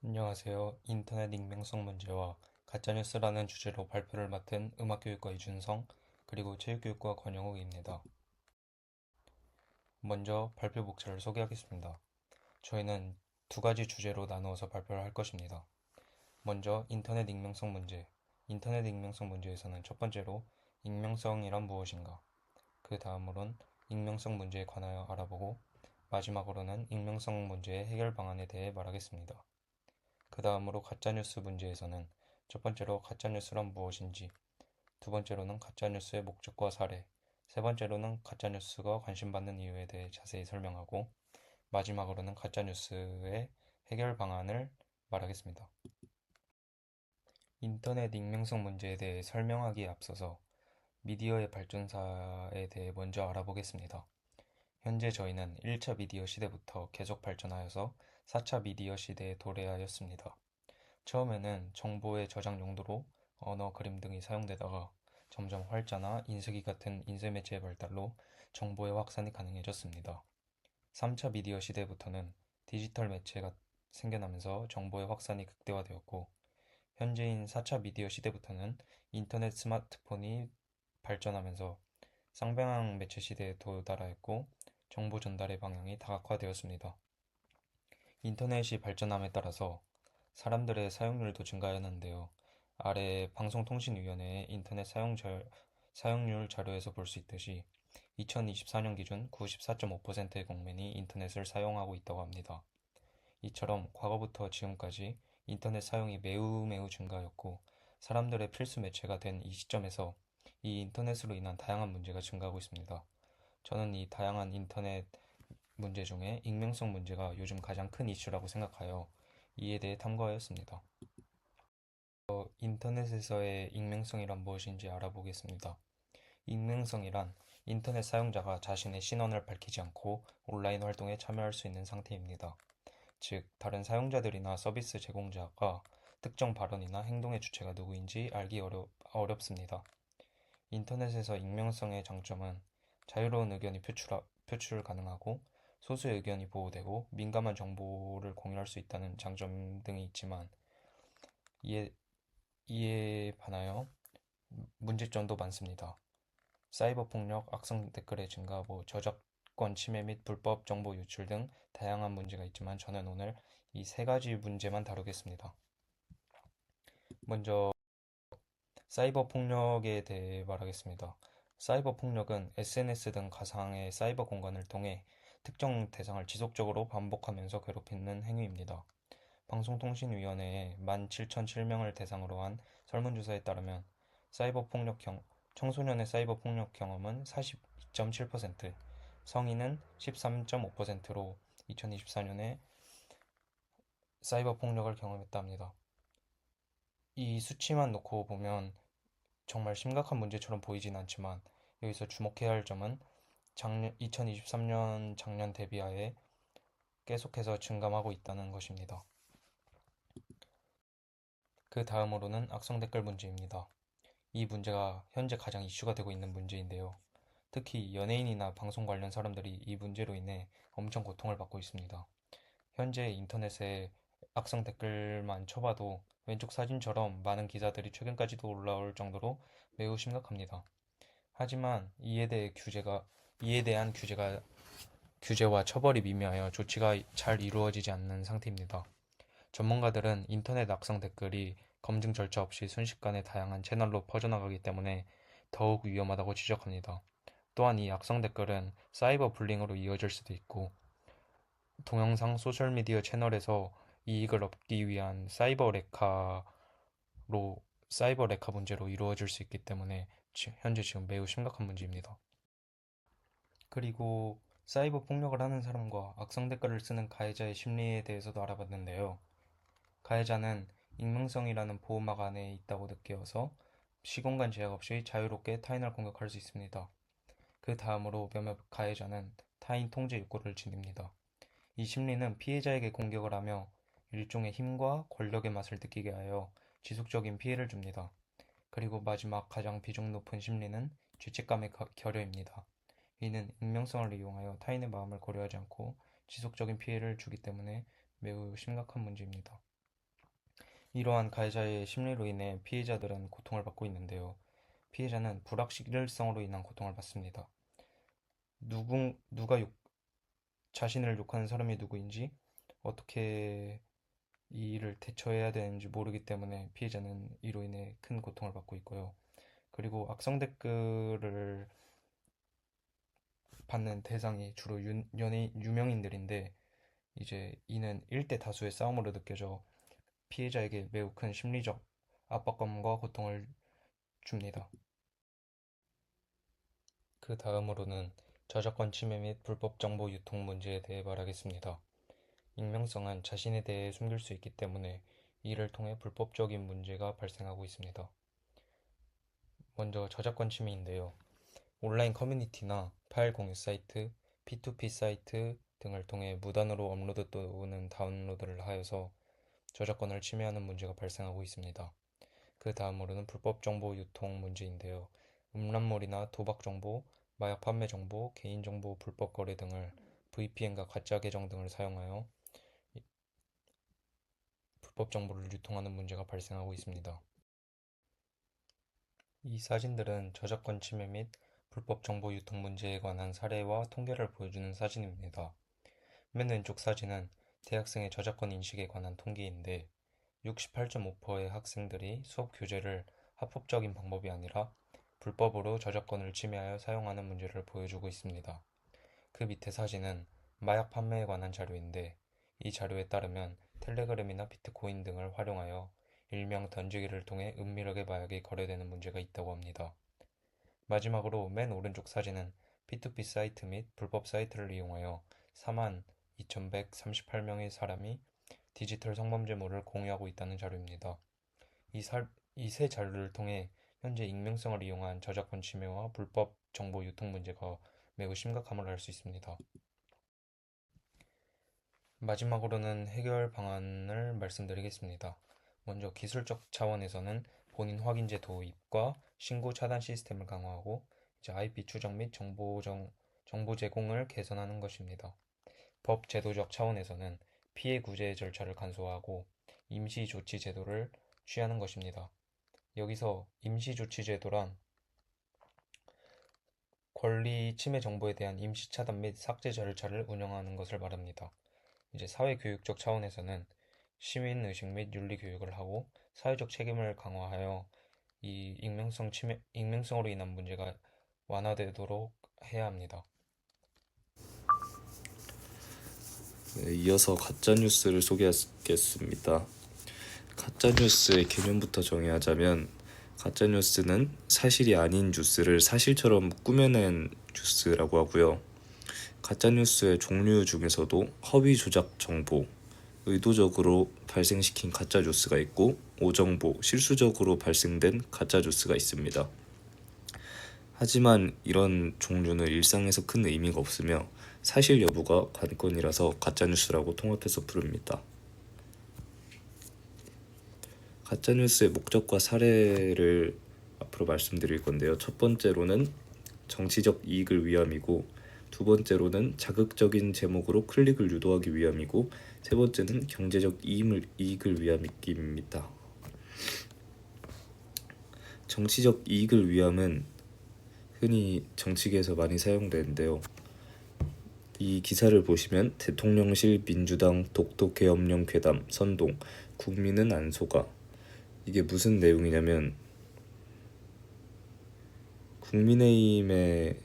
안녕하세요. 인터넷 익명성 문제와 가짜뉴스라는 주제로 발표를 맡은 음악교육과 이준성, 그리고 체육교육과 권영욱입니다. 먼저 발표 목차를 소개하겠습니다. 저희는 두 가지 주제로 나누어서 발표를 할 것입니다. 먼저 인터넷 익명성 문제. 인터넷 익명성 문제에서는 첫 번째로 익명성이란 무엇인가, 그 다음으론 익명성 문제에 관하여 알아보고, 마지막으로는 익명성 문제의 해결 방안에 대해 말하겠습니다. 그 다음으로 가짜뉴스 문제에서는 첫 번째로 가짜뉴스란 무엇인지, 두 번째로는 가짜뉴스의 목적과 사례, 세 번째로는 가짜뉴스가 관심받는 이유에 대해 자세히 설명하고, 마지막으로는 가짜뉴스의 해결 방안을 말하겠습니다. 인터넷 익명성 문제에 대해 설명하기에 앞서서 미디어의 발전사에 대해 먼저 알아보겠습니다. 현재 저희는 1차 미디어 시대부터 계속 발전하여서 4차 미디어 시대에 도래하였습니다. 처음에는 정보의 저장 용도로 언어, 그림 등이 사용되다가 점점 활자나 인쇄기 같은 인쇄 매체의 발달로 정보의 확산이 가능해졌습니다. 3차 미디어 시대부터는 디지털 매체가 생겨나면서 정보의 확산이 극대화되었고, 현재인 4차 미디어 시대부터는 인터넷 스마트폰이 발전하면서 쌍방향 매체 시대에 도달하였고, 정보 전달의 방향이 다각화되었습니다. 인터넷이 발전함에 따라서 사람들의 사용률도 증가하였는데요. 아래 방송통신위원회의 인터넷 사용률 자료에서 볼 수 있듯이 2024년 기준 94.5%의 국민이 인터넷을 사용하고 있다고 합니다. 이처럼 과거부터 지금까지 인터넷 사용이 매우 매우 증가하였고, 사람들의 필수 매체가 된 이 시점에서 이 인터넷으로 인한 다양한 문제가 증가하고 있습니다. 저는 이 다양한 인터넷 문제 중에 익명성 문제가 요즘 가장 큰 이슈라고 생각하여 이에 대해 탐구하였습니다. 인터넷에서의 익명성이란 무엇인지 알아보겠습니다. 익명성이란 인터넷 사용자가 자신의 신원을 밝히지 않고 온라인 활동에 참여할 수 있는 상태입니다. 즉, 다른 사용자들이나 서비스 제공자가 특정 발언이나 행동의 주체가 누구인지 알기 어렵습니다. 인터넷에서 익명성의 장점은 자유로운 의견이 표출 가능하고, 소수의 의견이 보호되고, 민감한 정보를 공유할 수 있다는 장점 등이 있지만, 이에, 이에 반하여 문제점도 많습니다. 사이버 폭력, 악성 댓글의 증가, 저작권 침해 및 불법 정보 유출 등 다양한 문제가 있지만, 저는 오늘 이 세 가지 문제만 다루겠습니다. 먼저 사이버 폭력에 대해 말하겠습니다. 사이버 폭력은 SNS 등 가상의 사이버 공간을 통해 특정 대상을 지속적으로 반복하면서 괴롭히는 행위입니다. 방송통신위원회의 17,007명을 대상으로 한 설문조사에 따르면 청소년의 사이버 폭력 경험은 42.7%, 성인은 13.5%로 2024년에 사이버 폭력을 경험했다 합니다. 이 수치만 놓고 보면 정말 심각한 문제처럼 보이진 않지만, 여기서 주목해야 할 점은 2023년 작년 대비하에 계속해서 증감하고 있다는 것입니다. 그 다음으로는 악성 댓글 문제입니다. 이 문제가 현재 가장 이슈가 되고 있는 문제인데요. 특히 연예인이나 방송 관련 사람들이 이 문제로 인해 엄청 고통을 받고 있습니다. 현재 인터넷에 악성 댓글만 쳐봐도 왼쪽 사진처럼 많은 기사들이 최근까지도 올라올 정도로 매우 심각합니다. 하지만 이에 대한 규제와 처벌이 미미하여 조치가 잘 이루어지지 않는 상태입니다. 전문가들은 인터넷 악성 댓글이 검증 절차 없이 순식간에 다양한 채널로 퍼져나가기 때문에 더욱 위험하다고 지적합니다. 또한 이 악성 댓글은 사이버 불링으로 이어질 수도 있고, 동영상 소셜미디어 채널에서 이익을 얻기 위한 사이버 레카 문제로 이루어질 수 있기 때문에 현재 지금 매우 심각한 문제입니다. 그리고 사이버 폭력을 하는 사람과 악성 댓글을 쓰는 가해자의 심리에 대해서도 알아봤는데요. 가해자는 익명성이라는 보호막 안에 있다고 느껴서 시공간 제약 없이 자유롭게 타인을 공격할 수 있습니다. 그 다음으로 몇몇 가해자는 타인 통제 욕구를 지닙니다. 이 심리는 피해자에게 공격을 하며 일종의 힘과 권력의 맛을 느끼게 하여 지속적인 피해를 줍니다. 그리고 마지막 가장 비중 높은 심리는 죄책감의 결여입니다. 이는 익명성을 이용하여 타인의 마음을 고려하지 않고 지속적인 피해를 주기 때문에 매우 심각한 문제입니다. 이러한 가해자의 심리로 인해 피해자들은 고통을 받고 있는데요. 피해자는 불확실성으로 인한 고통을 받습니다. 누가 자신을 욕하는 사람이 누구인지, 어떻게 이 일을 대처해야 되는지 모르기 때문에 피해자는 이로 인해 큰 고통을 받고 있고요. 그리고 악성 댓글을 받는 대상이 주로 유명인들인데, 이제 이는 일대 다수의 싸움으로 느껴져 피해자에게 매우 큰 심리적 압박감과 고통을 줍니다. 그 다음으로는 저작권 침해 및 불법 정보 유통 문제에 대해 말하겠습니다. 익명성은 자신에 대해 숨길 수 있기 때문에 이를 통해 불법적인 문제가 발생하고 있습니다. 먼저 저작권 침해인데요. 온라인 커뮤니티나 파일 공유 사이트, P2P 사이트 등을 통해 무단으로 업로드 또는 다운로드를 하여서 저작권을 침해하는 문제가 발생하고 있습니다. 그 다음으로는 불법 정보 유통 문제인데요. 음란물이나 도박 정보, 마약 판매 정보, 개인정보 불법 거래 등을 VPN과 가짜 계정 등을 사용하여 불법 정보를 유통하는 문제가 발생하고 있습니다. 이 사진들은 저작권 침해 및 불법 정보 유통 문제에 관한 사례와 통계를 보여주는 사진입니다. 맨 왼쪽 사진은 대학생의 저작권 인식에 관한 통계인데 68.5%의 학생들이 수업 교재를 합법적인 방법이 아니라 불법으로 저작권을 침해하여 사용하는 문제를 보여주고 있습니다. 그 밑에 사진은 마약 판매에 관한 자료인데 이 자료에 따르면 텔레그램이나 비트코인 등을 활용하여 일명 던지기를 통해 은밀하게 마약이 거래되는 문제가 있다고 합니다. 마지막으로 맨 오른쪽 사진은 P2P 사이트 및 불법 사이트를 이용하여 4만 2,138명의 사람이 디지털 성범죄물을 공유하고 있다는 자료입니다. 이 세 자료를 통해 현재 익명성을 이용한 저작권 침해와 불법 정보 유통 문제가 매우 심각함을 알 수 있습니다. 마지막으로는 해결 방안을 말씀드리겠습니다. 먼저 기술적 차원에서는 본인 확인제 도입과 신고 차단 시스템을 강화하고 IP 추적 및 정보 제공을 개선하는 것입니다. 법 제도적 차원에서는 피해 구제 절차를 간소화하고 임시조치 제도를 취하는 것입니다. 여기서 임시조치 제도란 권리 침해 정보에 대한 임시 차단 및 삭제 절차를 운영하는 것을 말합니다. 이제 사회교육적 차원에서는 시민의식 및 윤리 교육을 하고 사회적 책임을 강화하여 이 익명성으로 인한 문제가 완화되도록 해야 합니다. 네, 이어서 가짜뉴스를 소개하겠습니다. 가짜뉴스의 개념부터 정의하자면 가짜뉴스는 사실이 아닌 뉴스를 사실처럼 꾸며낸 뉴스라고 하고요. 가짜뉴스의 종류 중에서도 허위 조작 정보, 의도적으로 발생시킨 가짜뉴스가 있고 오정보, 실수적으로 발생된 가짜뉴스가 있습니다. 하지만 이런 종류는 일상에서 큰 의미가 없으며 사실 여부가 관건이라서 가짜뉴스라고 통합해서 부릅니다. 가짜뉴스의 목적과 사례를 앞으로 말씀드릴 건데요. 첫 번째로는 정치적 이익을 위함이고, 두 번째로는 자극적인 제목으로 클릭을 유도하기 위함이고, 세 번째는 경제적 이익을 위함입니다. 정치적 이익을 위함은 흔히 정치계에서 많이 사용되는데요. 이 기사를 보시면 대통령실 민주당 독도계엄령 괴담 선동 국민은 안 속아, 이게 무슨 내용이냐면 국민의힘의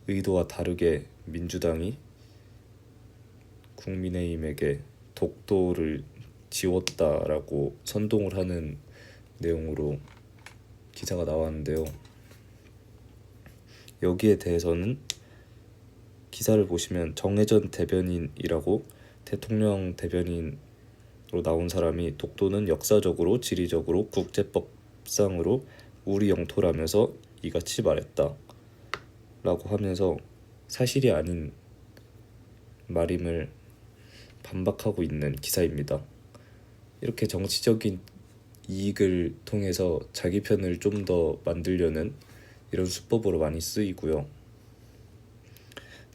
의도와 다르게 민주당이 국민의힘에게 독도를 지웠다라고 선동을 하는 내용으로 기사가 나왔는데요. 여기에 대해서는 기사를 보시면 정혜전 대변인이라고 대통령 대변인으로 나온 사람이 독도는 역사적으로 지리적으로 국제법상으로 우리 영토라면서 이같이 말했다 라고 하면서 사실이 아닌 말임을 반박하고 있는 기사입니다. 이렇게 정치적인 이익을 통해서 자기 편을 좀 더 만들려는 이런 수법으로 많이 쓰이고요.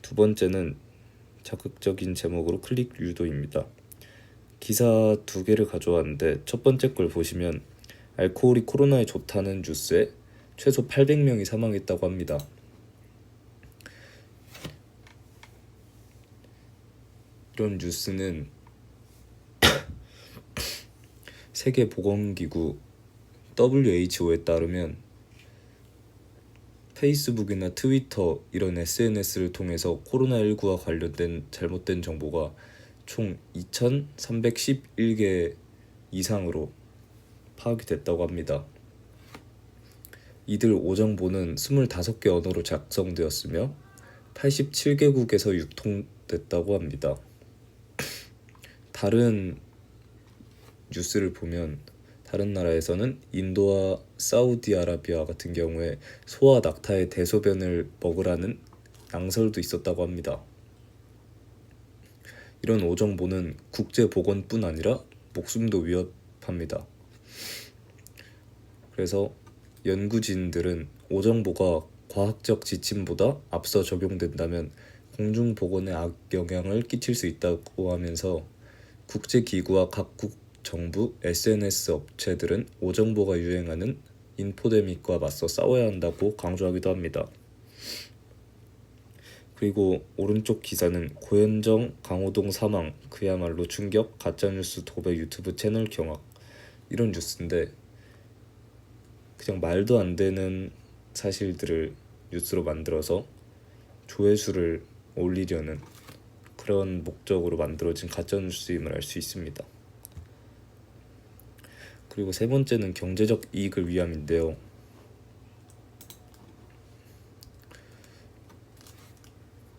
두 번째는 자극적인 제목으로 클릭 유도입니다. 기사 두 개를 가져왔는데 첫 번째 걸 보시면 알코올이 코로나에 좋다는 뉴스에 최소 800명이 사망했다고 합니다. 이런 뉴스는 세계보건기구 WHO에 따르면 페이스북이나 트위터 이런 SNS를 통해서 코로나19와 관련된 잘못된 정보가 총 2,311개 이상으로 파악이 됐다고 합니다. 이들 오정보는 25개 언어로 작성되었으며 87개국에서 유통됐다고 합니다. 다른 뉴스를 보면 다른 나라에서는 인도와 사우디아라비아 같은 경우에 소와 낙타의 대소변을 먹으라는 낭설도 있었다고 합니다. 이런 오정보는 국제보건뿐 아니라 목숨도 위협합니다. 그래서 연구진들은 오정보가 과학적 지침보다 앞서 적용된다면 공중보건에 악영향을 끼칠 수 있다고 하면서 국제기구와 각국 정부, SNS 업체들은 오정보가 유행하는 인포데믹과 맞서 싸워야 한다고 강조하기도 합니다. 그리고 오른쪽 기사는 고현정, 강호동 사망, 그야말로 충격, 가짜뉴스 도배 유튜브 채널 경악 이런 뉴스인데 그냥 말도 안 되는 사실들을 뉴스로 만들어서 조회수를 올리려는 그런 목적으로 만들어진 가짜뉴스임을 알 수 있습니다. 그리고 세 번째는 경제적 이익을 위함인데요.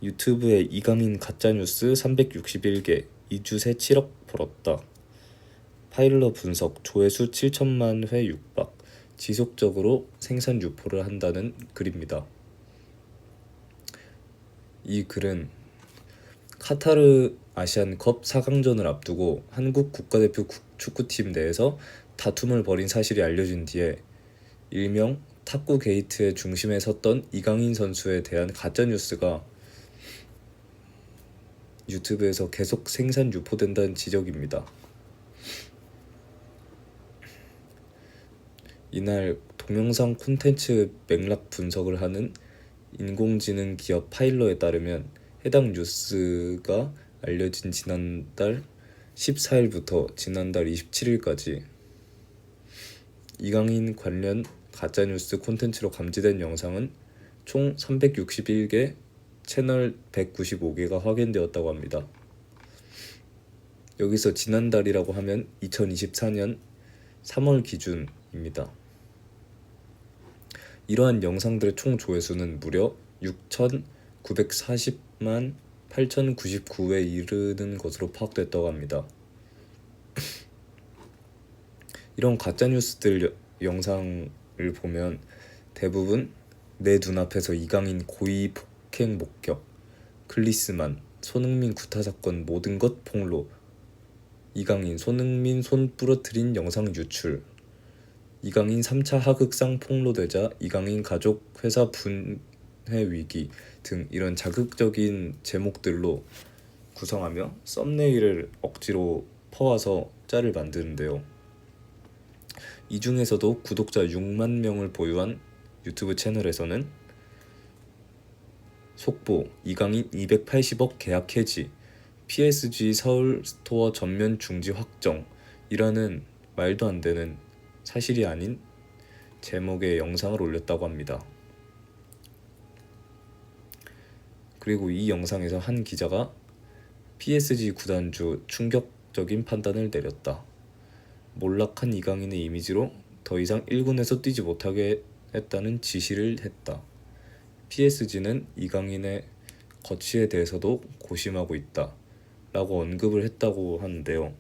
유튜브에 이강인 가짜뉴스 361개, 2주 새 7억 벌었다. 파일럿 분석, 조회수 7천만 회 육박, 지속적으로 생산 유포를 한다는 글입니다. 이 글은 카타르 아시안컵 4강전을 앞두고 한국 국가대표 축구팀 내에서 다툼을 벌인 사실이 알려진 뒤에 일명 탁구 게이트의 중심에 섰던 이강인 선수에 대한 가짜뉴스가 유튜브에서 계속 생산 유포된다는 지적입니다. 이날 동영상 콘텐츠 맥락 분석을 하는 인공지능 기업 파일러에 따르면 해당 뉴스가 알려진 지난달 14일부터 지난달 27일까지 이강인 관련 가짜뉴스 콘텐츠로 감지된 영상은 총 361개, 채널 195개가 확인되었다고 합니다. 여기서 지난달이라고 하면 2024년 3월 기준입니다. 이러한 영상들의 총 조회수는 무려 6,940만 8,099에 이르는 것으로 파악됐다고 합니다. 이런 가짜뉴스들 영상을 보면 대부분 내 눈앞에서 이강인 고의 폭행 목격, 클리스만, 손흥민 구타 사건 모든 것 폭로, 이강인, 손흥민 손 부러뜨린 영상 유출, 이강인 3차 하극상 폭로되자 이강인 가족 회사 분해 위기 등 이런 자극적인 제목들로 구성하며 썸네일을 억지로 퍼와서 짤을 만드는데요. 이 중에서도 구독자 6만 명을 보유한 유튜브 채널에서는 속보, 이강인 280억 계약 해지, PSG 서울 스토어 전면 중지 확정 이라는 말도 안 되는 사실이 아닌 제목의 영상을 올렸다고 합니다. 그리고 이 영상에서 한 기자가 PSG 구단주 충격적인 판단을 내렸다. 몰락한 이강인의 이미지로 더 이상 1군에서 뛰지 못하게 했다는 지시를 했다. PSG는 이강인의 거취에 대해서도 고심하고 있다. 라고 언급을 했다고 하는데요.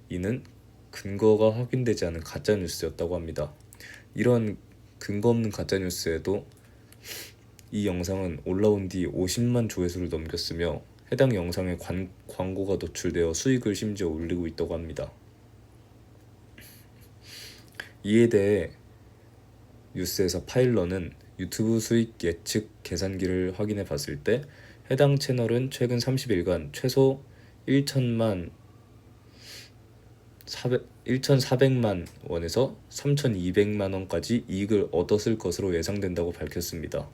이는 근거가 확인되지 않은 가짜뉴스였다고 합니다. 이런 근거 없는 가짜뉴스에도 이 영상은 올라온 뒤 50만 조회수를 넘겼으며 해당 영상에 광고가 노출되어 수익을 심지어 올리고 있다고 합니다. 이에 대해 뉴스에서 파일러는 유튜브 수익 예측 계산기를 확인해 봤을 때 해당 채널은 최근 30일간 최소 1천만 1,400만 원에서 3,200만 원까지 이익을 얻었을 것으로 예상된다고 밝혔습니다.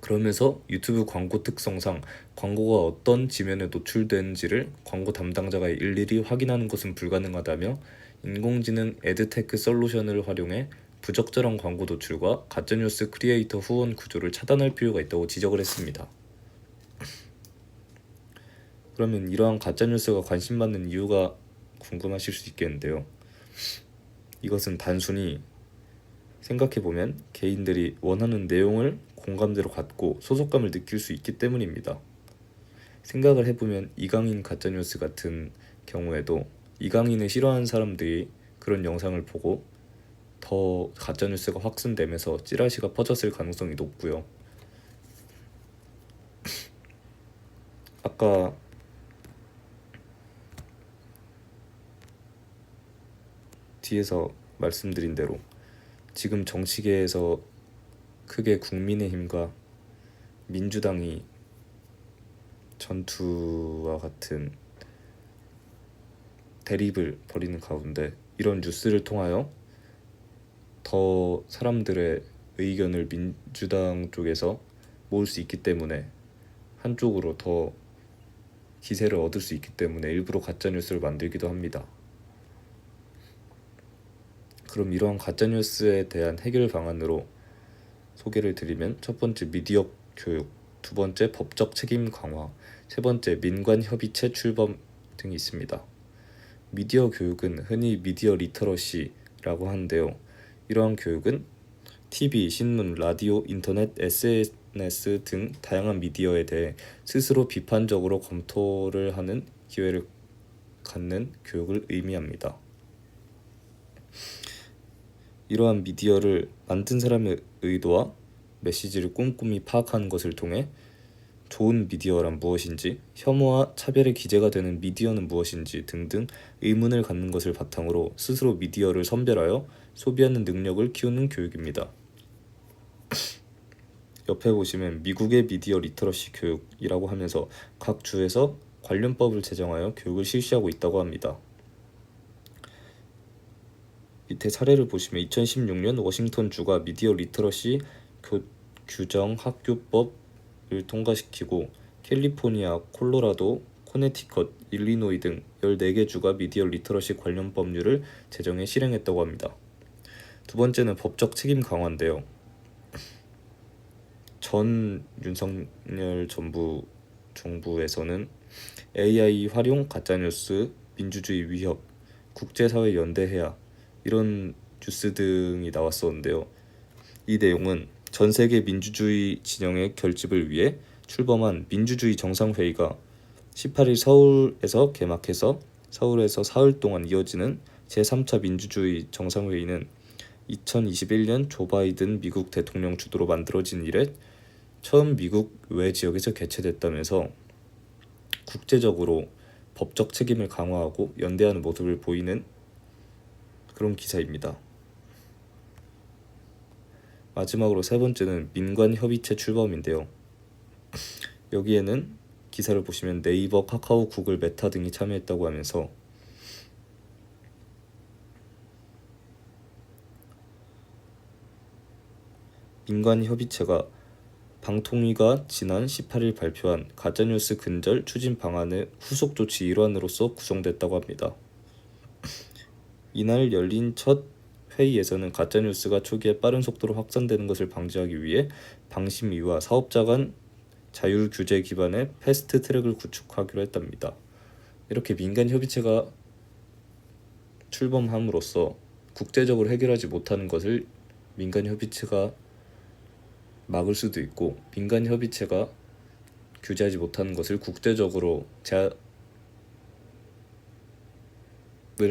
그러면서 유튜브 광고 특성상 광고가 어떤 지면에 노출되는지를 광고 담당자가 일일이 확인하는 것은 불가능하다며 인공지능 에드테크 솔루션을 활용해 부적절한 광고 노출과 가짜뉴스 크리에이터 후원 구조를 차단할 필요가 있다고 지적을 했습니다. 그러면 이러한 가짜뉴스가 관심받는 이유가 궁금하실 수 있겠는데요. 이것은 단순히 생각해보면 개인들이 원하는 내용을 공감대로 갖고 소속감을 느낄 수 있기 때문입니다. 생각을 해보면 이강인 가짜뉴스 같은 경우에도 이강인을 싫어하는 사람들이 그런 영상을 보고 더 가짜뉴스가 확산되면서 찌라시가 퍼졌을 가능성이 높고요. 아까 뒤에서 말씀드린 대로 지금 정치계에서 크게 국민의힘과 민주당이 전투와 같은 대립을 벌이는 가운데 이런 뉴스를 통하여 더 사람들의 의견을 민주당 쪽에서 모을 수 있기 때문에 한쪽으로 더 기세를 얻을 수 있기 때문에 일부러 가짜뉴스를 만들기도 합니다. 그럼 이러한 가짜뉴스에 대한 해결 방안으로 소개를 드리면 첫 번째 미디어 교육, 두 번째 법적 책임 강화, 세 번째 민관 협의체 출범 등이 있습니다. 미디어 교육은 흔히 미디어 리터러시라고 하는데요. 이러한 교육은 TV, 신문, 라디오, 인터넷, SNS 등 다양한 미디어에 대해 스스로 비판적으로 검토를 하는 기회를 갖는 교육을 의미합니다. 이러한 미디어를 만든 사람의 의도와 메시지를 꼼꼼히 파악하는 것을 통해 좋은 미디어란 무엇인지, 혐오와 차별의 기제가 되는 미디어는 무엇인지 등등 의문을 갖는 것을 바탕으로 스스로 미디어를 선별하여 소비하는 능력을 키우는 교육입니다. 옆에 보시면 미국의 미디어 리터러시 교육이라고 하면서 각 주에서 관련법을 제정하여 교육을 실시하고 있다고 합니다. 밑에 사례를 보시면 2016년 워싱턴주가 미디어 리터러시 규정 학교법을 통과시키고 캘리포니아, 콜로라도, 코네티컷, 일리노이 등 14개 주가 미디어 리터러시 관련 법률을 제정해 실행했다고 합니다. 두 번째는 법적 책임 강화인데요. 전 윤석열 정부에서는 AI 활용, 가짜뉴스, 민주주의 위협, 국제사회 연대해야 이런 뉴스 등이 나왔었는데요. 이 내용은 전 세계 민주주의 진영의 결집을 위해 출범한 민주주의 정상회의가 18일 서울에서 개막해서 서울에서 사흘 동안 이어지는 제3차 민주주의 정상회의는 2021년 조 바이든 미국 대통령 주도로 만들어진 이래 처음 미국 외 지역에서 개최됐다면서 국제적으로 법적 책임을 강화하고 연대하는 모습을 보이는 그런 기사입니다. 마지막으로 세 번째는 민관협의체 출범인데요. 여기에는 기사를 보시면 네이버, 카카오, 구글, 메타 등이 참여했다고 하면서 민관협의체가 방통위가 지난 18일 발표한 가짜뉴스 근절 추진 방안의 후속 조치 일환으로서 구성됐다고 합니다. 이날 열린 첫 회의에서는 가짜뉴스가 초기에 빠른 속도로 확산되는 것을 방지하기 위해 방심위와 사업자 간 자율 규제 기반의 패스트 트랙을 구축하기로 했답니다. 이렇게 민간 협의체가 출범함으로써 국제적으로 해결하지 못하는 것을 민간 협의체가 막을 수도 있고 민간 협의체가 규제하지 못하는 것을 국제적으로 제압을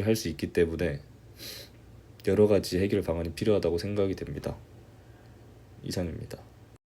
할 수 있기 때문에 여러 가지 해결 방안이 필요하다고 생각이 됩니다. 이상입니다.